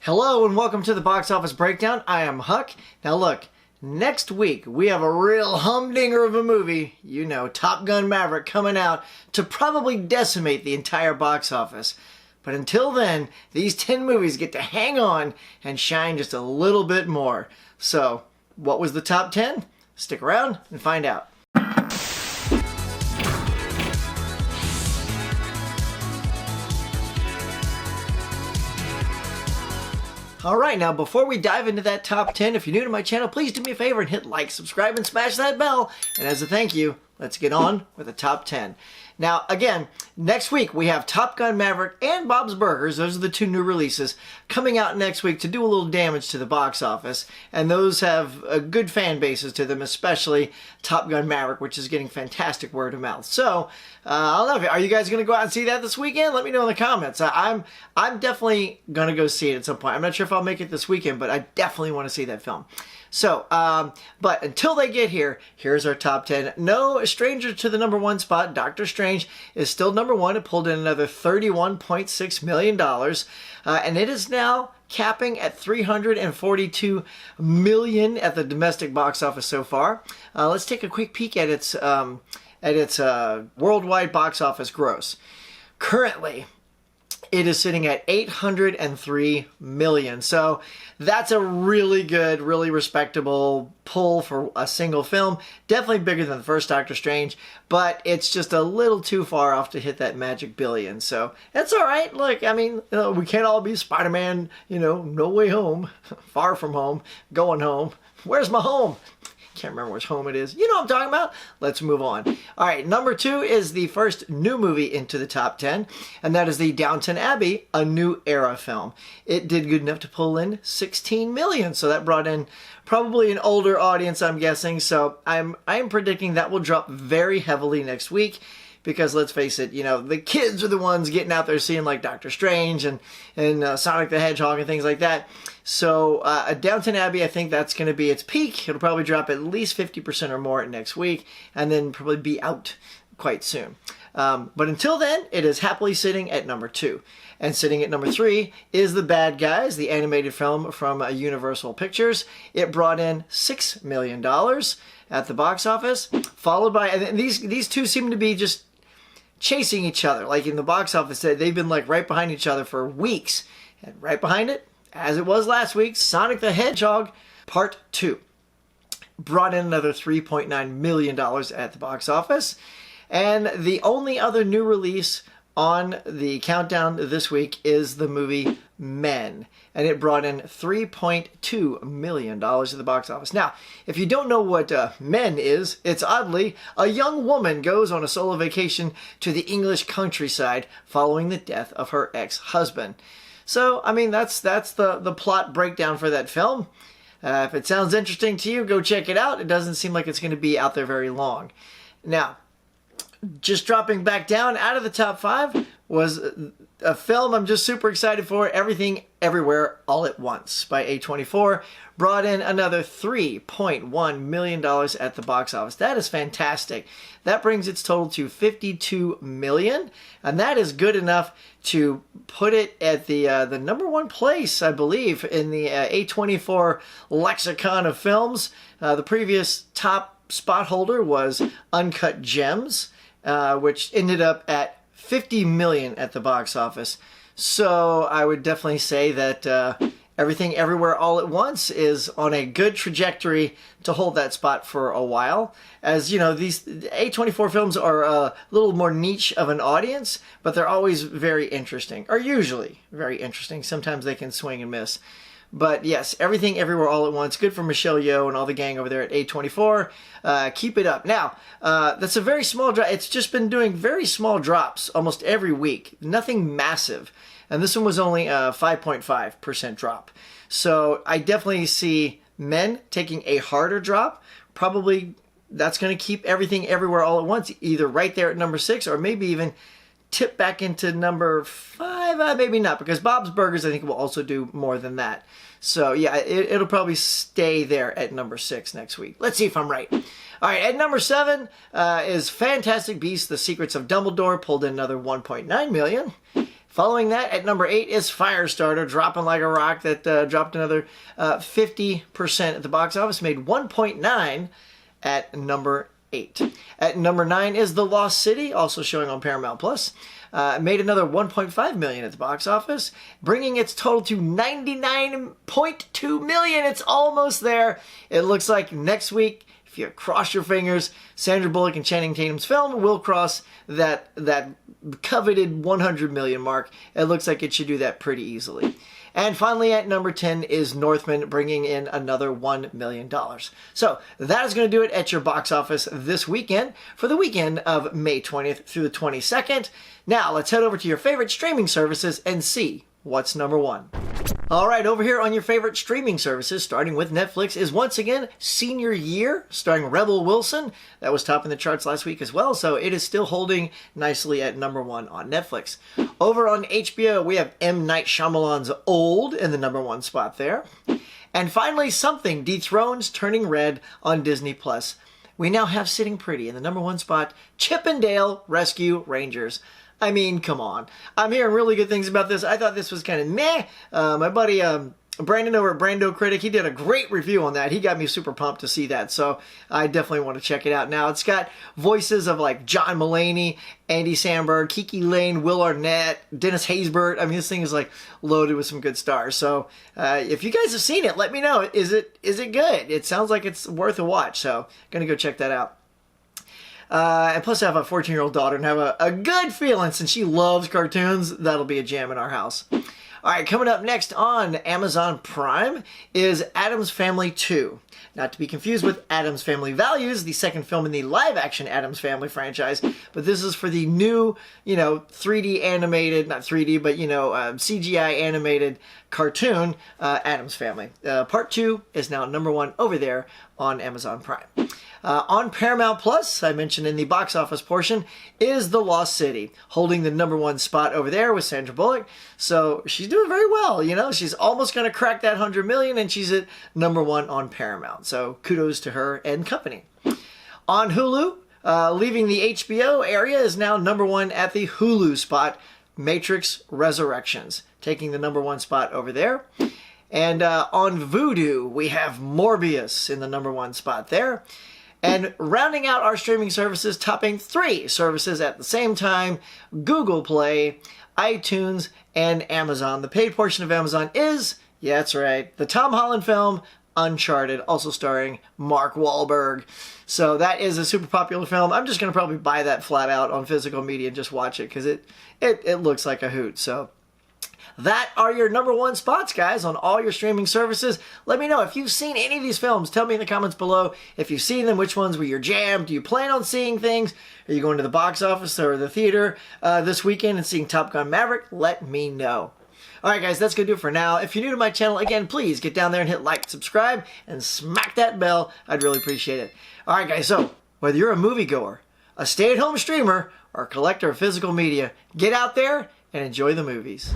Hello and welcome to the Box Office Breakdown. I am Huck. Now look, next week we have a real humdinger of a movie, you know, Top Gun Maverick, coming out to probably decimate the entire box office. But until then, these 10 movies get to hang on and shine just a little bit more. So, what was the top 10? Stick around and find out. Alright, now before we dive into that top 10, if you're new to my channel, please do me a favor and hit like, subscribe, and smash that bell. And as a thank you, let's get on with the top 10. Now, again, next week we have Top Gun Maverick and Bob's Burgers. Those are the two new releases coming out next week to do a little damage to the box office. And those have good fan bases to them, especially Top Gun Maverick, which is getting fantastic word of mouth. So, I don't know, are you guys going to go out and see that this weekend? Let me know in the comments. I'm definitely going to go see it at some point. I'm not sure if I'll make it this weekend, but I definitely want to see that film. So, but until they get here, here's our top 10. No stranger to the number one spot. Doctor Strange is still number one. It pulled in another $31.6 million. And it is now capping at $342 million at the domestic box office so far. Let's take a quick peek at its worldwide box office gross. Currently, it is sitting at $803 million. So that's a really good, really respectable pull for a single film. Definitely bigger than the first Doctor Strange, but it's just a little too far off to hit that magic billion. So that's all right. Look, I mean, we can't all be Spider-Man, no way home, far from home, going home. Where's my home? Can't remember which home it is. You know what I'm talking about. Let's move on. All right, number 2 is the first new movie into the top 10, and that is the Downton Abbey, A New Era film. It did good enough to pull in $16 million, so that brought in probably an older audience, I'm guessing. So I'm predicting that will drop very heavily next week. Because let's face it, the kids are the ones getting out there seeing like Doctor Strange and Sonic the Hedgehog and things like that. So Downton Abbey, I think that's going to be its peak. It'll probably drop at least 50% or more next week and then probably be out quite soon. But until then, it is happily sitting at number 2. And sitting at number 3 is The Bad Guys, the animated film from Universal Pictures. It brought in $6 million at the box office, followed by, and these two seem to be just chasing each other. Like in the box office, they've been like right behind each other for weeks. And right behind it, as it was last week, Sonic the Hedgehog Part 2 brought in another $3.9 million at the box office. And the only other new release on the countdown this week is the movie Men, and it brought in $3.2 million at the box office. Now, if you don't know what Men is, it's oddly a young woman goes on a solo vacation to the English countryside following the death of her ex-husband. So, I mean, that's the plot breakdown for that film. If it sounds interesting to you, go check it out. It doesn't seem like it's going to be out there very long. Now, just dropping back down out of the top 5 was a film I'm just super excited for, Everything Everywhere All at Once by A24. Brought in another $3.1 million at the box office. That is fantastic. That brings its total to $52 million, and that is good enough to put it at the number 1 place, I believe, in the A24 lexicon of films. The previous top spot holder was Uncut Gems, which ended up at $50 million at the box office. So I would definitely say that Everything Everywhere All at Once is on a good trajectory to hold that spot for a while. As you know, these A24 films are a little more niche of an audience, but they're always very interesting, or usually very interesting. Sometimes they can swing and miss. But yes, Everything Everywhere All at Once. Good for Michelle Yeoh and all the gang over there at A24. Keep it up. Now, that's a very small drop. It's just been doing very small drops almost every week. Nothing massive. And this one was only a 5.5% drop. So I definitely see Men taking a harder drop. Probably that's going to keep Everything Everywhere All at Once either right there at number 6 or maybe even tip back into number 5, maybe not, because Bob's Burgers I think will also do more than that. So yeah, it'll probably stay there at number 6 next week. Let's see if I'm right. All right, at number 7 is Fantastic Beasts: The Secrets of Dumbledore, pulled in another $1.9 million. Following that, at number 8 is Firestarter, dropping like a rock. That dropped another 50% at the box office, made 1.9 at number 8. At number 9 is The Lost City, also showing on Paramount Plus. Made another 1.5 million at the box office, bringing its total to 99.2 million. It's almost there. It looks like next week, if you cross your fingers, Sandra Bullock and Channing Tatum's film will cross that coveted 100 million mark. It looks like it should do that pretty easily. And finally, at number 10 is Northman, bringing in another $1 million. So that is going to do it at your box office this weekend for the weekend of May 20th through the 22nd. Now, let's head over to your favorite streaming services and see what's number 1. All right, over here on your favorite streaming services, starting with Netflix, is once again Senior Year, starring Rebel Wilson. That was topping the charts last week as well, so it is still holding nicely at number 1 on Netflix. Over on HBO, we have M. Night Shyamalan's Old in the number 1 spot there. And finally, Something Dethrones Turning Red on Disney+. We now have sitting pretty in the number 1 spot, Chip and Dale Rescue Rangers. I mean, come on. I'm hearing really good things about this. I thought this was kind of meh. My buddy Brandon over at Brando Critic, he did a great review on that. He got me super pumped to see that, so I definitely want to check it out. Now, it's got voices of like John Mulaney, Andy Samberg, Kiki Lane, Will Arnett, Dennis Haysbert. I mean, this thing is like loaded with some good stars. So if you guys have seen it, let me know. Is it good? It sounds like it's worth a watch, so gonna go check that out. And plus I have a 14-year-old daughter and have a good feeling since she loves cartoons, that'll be a jam in our house. All right, coming up next on Amazon Prime is Addams Family 2. Not to be confused with Addams Family Values, the second film in the live-action Addams Family franchise, but this is for the new, 3D animated, not 3D, but, CGI animated cartoon, Addams Family. Part 2 is now number 1 over there on Amazon Prime. On Paramount Plus, I mentioned in the box office portion, is The Lost City, holding the number 1 spot over there with Sandra Bullock. So she's doing very well, She's almost going to crack that 100 million, and she's at number 1 on Paramount. So kudos to her and company. On Hulu, leaving the HBO area, is now number 1 at the Hulu spot, Matrix Resurrections, taking the number 1 spot over there. And on Vudu, we have Morbius in the number 1 spot there. And rounding out our streaming services, topping 3 services at the same time, Google Play, iTunes, and Amazon. The paid portion of Amazon is, yeah, that's right, the Tom Holland film, Uncharted, also starring Mark Wahlberg. So that is a super popular film. I'm just going to probably buy that flat out on physical media and just watch it because it looks like a hoot. So that are your number 1 spots, guys, on all your streaming services. Let me know if you've seen any of these films. Tell me in the comments below if you've seen them, which ones were your jam. Do you plan on seeing things? Are you going to the box office or the theater this weekend and seeing Top Gun Maverick? Let me know. All right, guys, that's going to do it for now. If you're new to my channel, again, please get down there and hit like, subscribe, and smack that bell. I'd really appreciate it. All right, guys, so whether you're a moviegoer, a stay-at-home streamer, or a collector of physical media, get out there and enjoy the movies.